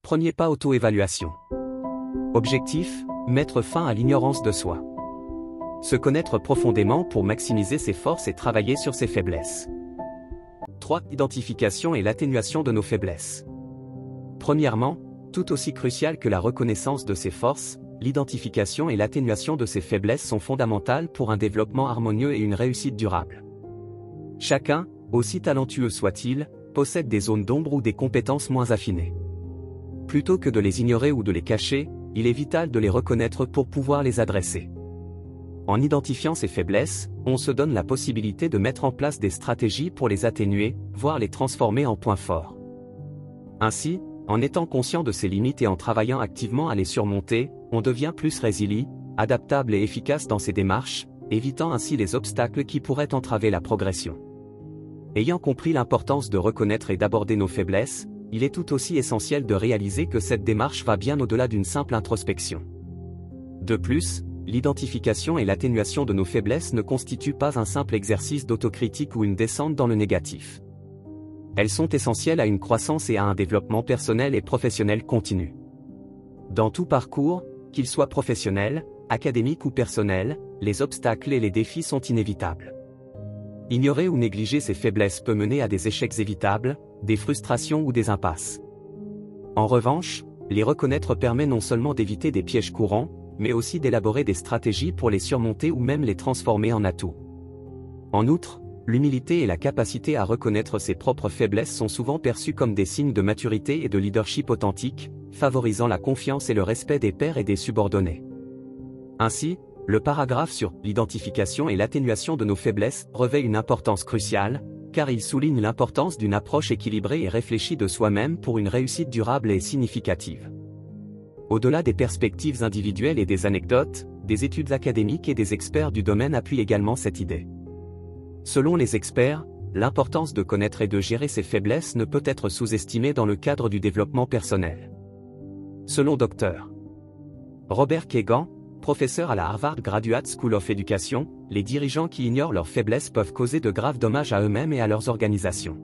Premier pas, auto-évaluation. Objectif, mettre fin à l'ignorance de soi. Se connaître profondément pour maximiser ses forces et travailler sur ses faiblesses. 3. Identification et l'atténuation de nos faiblesses. Premièrement, tout aussi crucial que la reconnaissance de ses forces, l'identification et l'atténuation de ses faiblesses sont fondamentales pour un développement harmonieux et une réussite durable. Chacun, aussi talentueux soit-il, possède des zones d'ombre ou des compétences moins affinées. Plutôt que de les ignorer ou de les cacher, il est vital de les reconnaître pour pouvoir les adresser. En identifiant ces faiblesses, on se donne la possibilité de mettre en place des stratégies pour les atténuer, voire les transformer en points forts. Ainsi, en étant conscient de ses limites et en travaillant activement à les surmonter, on devient plus résilient, adaptable et efficace dans ses démarches, évitant ainsi les obstacles qui pourraient entraver la progression. Ayant compris l'importance de reconnaître et d'aborder nos faiblesses, il est tout aussi essentiel de réaliser que cette démarche va bien au-delà d'une simple introspection. De plus, l'identification et l'atténuation de nos faiblesses ne constituent pas un simple exercice d'autocritique ou une descente dans le négatif. Elles sont essentielles à une croissance et à un développement personnel et professionnel continu. Dans tout parcours, qu'il soit professionnel, académique ou personnel, les obstacles et les défis sont inévitables. Ignorer ou négliger ces faiblesses peut mener à des échecs évitables, des frustrations ou des impasses. En revanche, les reconnaître permet non seulement d'éviter des pièges courants, mais aussi d'élaborer des stratégies pour les surmonter ou même les transformer en atouts. En outre, l'humilité et la capacité à reconnaître ses propres faiblesses sont souvent perçues comme des signes de maturité et de leadership authentique, favorisant la confiance et le respect des pairs et des subordonnés. Ainsi, le paragraphe sur l'identification et l'atténuation de nos faiblesses revêt une importance cruciale, car il souligne l'importance d'une approche équilibrée et réfléchie de soi-même pour une réussite durable et significative. Au-delà des perspectives individuelles et des anecdotes, des études académiques et des experts du domaine appuient également cette idée. Selon les experts, l'importance de connaître et de gérer ses faiblesses ne peut être sous-estimée dans le cadre du développement personnel. Selon Dr. Robert Kagan, professeur à la Harvard Graduate School of Education, les dirigeants qui ignorent leurs faiblesses peuvent causer de graves dommages à eux-mêmes et à leurs organisations.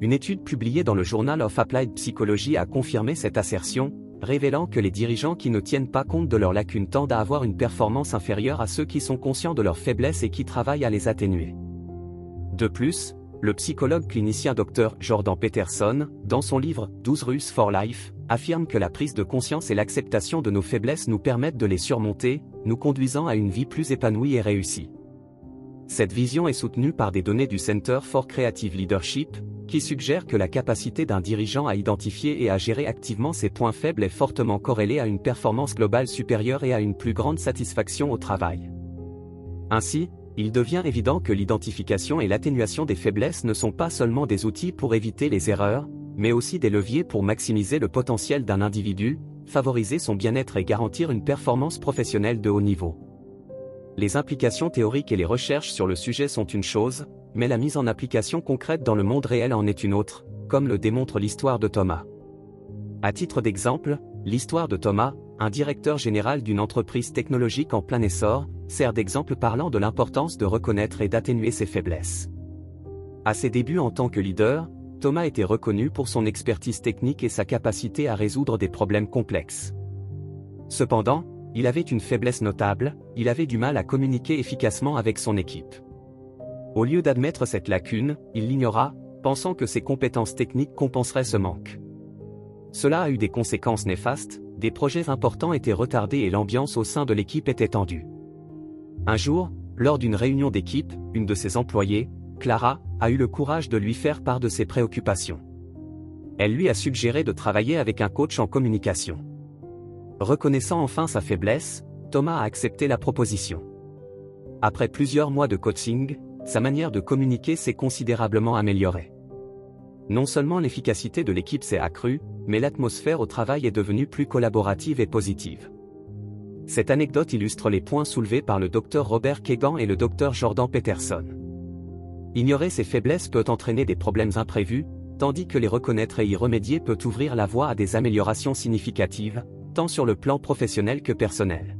Une étude publiée dans le Journal of Applied Psychology a confirmé cette assertion, révélant que les dirigeants qui ne tiennent pas compte de leurs lacunes tendent à avoir une performance inférieure à ceux qui sont conscients de leurs faiblesses et qui travaillent à les atténuer. De plus, le psychologue clinicien Dr. Jordan Peterson, dans son livre « 12 Rules for Life », affirme que la prise de conscience et l'acceptation de nos faiblesses nous permettent de les surmonter, nous conduisant à une vie plus épanouie et réussie. Cette vision est soutenue par des données du Center for Creative Leadership, qui suggère que la capacité d'un dirigeant à identifier et à gérer activement ses points faibles est fortement corrélée à une performance globale supérieure et à une plus grande satisfaction au travail. Ainsi, il devient évident que l'identification et l'atténuation des faiblesses ne sont pas seulement des outils pour éviter les erreurs, mais aussi des leviers pour maximiser le potentiel d'un individu, favoriser son bien-être et garantir une performance professionnelle de haut niveau. Les implications théoriques et les recherches sur le sujet sont une chose, mais la mise en application concrète dans le monde réel en est une autre, comme le démontre l'histoire de Thomas. À titre d'exemple, l'histoire de Thomas, un directeur général d'une entreprise technologique en plein essor, sert d'exemple parlant de l'importance de reconnaître et d'atténuer ses faiblesses. À ses débuts en tant que leader, Thomas était reconnu pour son expertise technique et sa capacité à résoudre des problèmes complexes. Cependant, il avait une faiblesse notable, il avait du mal à communiquer efficacement avec son équipe. Au lieu d'admettre cette lacune, il l'ignora, pensant que ses compétences techniques compenseraient ce manque. Cela a eu des conséquences néfastes, des projets importants étaient retardés et l'ambiance au sein de l'équipe était tendue. Un jour, lors d'une réunion d'équipe, une de ses employées, Clara, a eu le courage de lui faire part de ses préoccupations. Elle lui a suggéré de travailler avec un coach en communication. Reconnaissant enfin sa faiblesse, Thomas a accepté la proposition. Après plusieurs mois de coaching, sa manière de communiquer s'est considérablement améliorée. Non seulement l'efficacité de l'équipe s'est accrue, mais l'atmosphère au travail est devenue plus collaborative et positive. Cette anecdote illustre les points soulevés par le Dr Robert Kagan et le Dr Jordan Peterson. Ignorer ses faiblesses peut entraîner des problèmes imprévus, tandis que les reconnaître et y remédier peut ouvrir la voie à des améliorations significatives, tant sur le plan professionnel que personnel.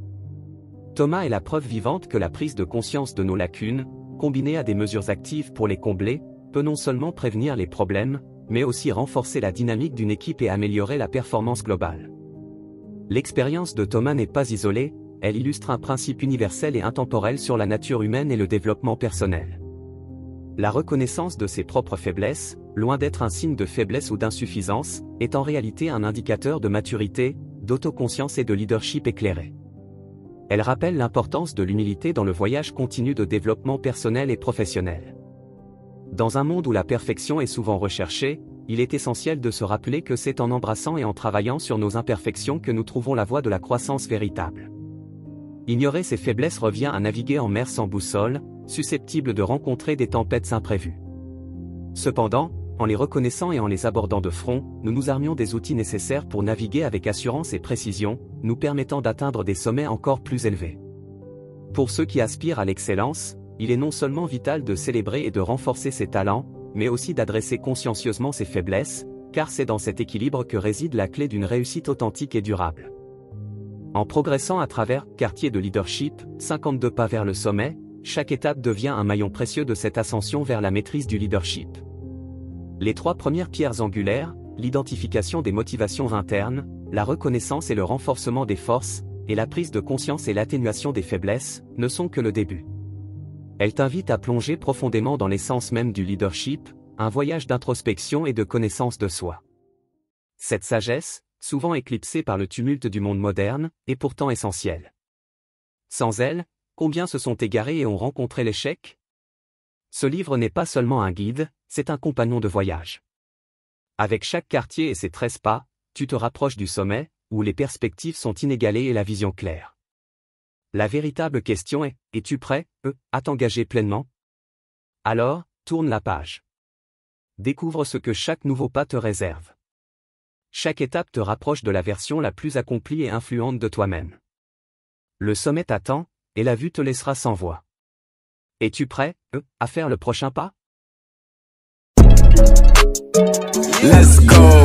Thomas est la preuve vivante que la prise de conscience de nos lacunes, combinée à des mesures actives pour les combler, peut non seulement prévenir les problèmes, mais aussi renforcer la dynamique d'une équipe et améliorer la performance globale. L'expérience de Thomas n'est pas isolée, elle illustre un principe universel et intemporel sur la nature humaine et le développement personnel. La reconnaissance de ses propres faiblesses, loin d'être un signe de faiblesse ou d'insuffisance, est en réalité un indicateur de maturité, d'autoconscience et de leadership éclairé. Elle rappelle l'importance de l'humilité dans le voyage continu de développement personnel et professionnel. Dans un monde où la perfection est souvent recherchée, il est essentiel de se rappeler que c'est en embrassant et en travaillant sur nos imperfections que nous trouvons la voie de la croissance véritable. Ignorer ses faiblesses revient à naviguer en mer sans boussole, susceptible de rencontrer des tempêtes imprévues. Cependant, en les reconnaissant et en les abordant de front, nous nous armions des outils nécessaires pour naviguer avec assurance et précision, nous permettant d'atteindre des sommets encore plus élevés. Pour ceux qui aspirent à l'excellence, il est non seulement vital de célébrer et de renforcer ses talents, mais aussi d'adresser consciencieusement ses faiblesses, car c'est dans cet équilibre que réside la clé d'une réussite authentique et durable. En progressant à travers Quartier de leadership, 52 pas vers le sommet, chaque étape devient un maillon précieux de cette ascension vers la maîtrise du leadership. Les 3 premières pierres angulaires, l'identification des motivations internes, la reconnaissance et le renforcement des forces, et la prise de conscience et l'atténuation des faiblesses, ne sont que le début. Elles t'invitent à plonger profondément dans l'essence même du leadership, un voyage d'introspection et de connaissance de soi. Cette sagesse, souvent éclipsée par le tumulte du monde moderne, est pourtant essentielle. Sans elle, combien se sont égarés et ont rencontré l'échec ? Ce livre n'est pas seulement un guide, c'est un compagnon de voyage. Avec chaque quartier et ses 13 pas, tu te rapproches du sommet, où les perspectives sont inégalées et la vision claire. La véritable question est, es-tu prêt, à t'engager pleinement ? Alors, tourne la page. Découvre ce que chaque nouveau pas te réserve. Chaque étape te rapproche de la version la plus accomplie et influente de toi-même. Le sommet t'attend, et la vue te laissera sans voix. Es-tu prêt, à faire le prochain pas ? Let's go!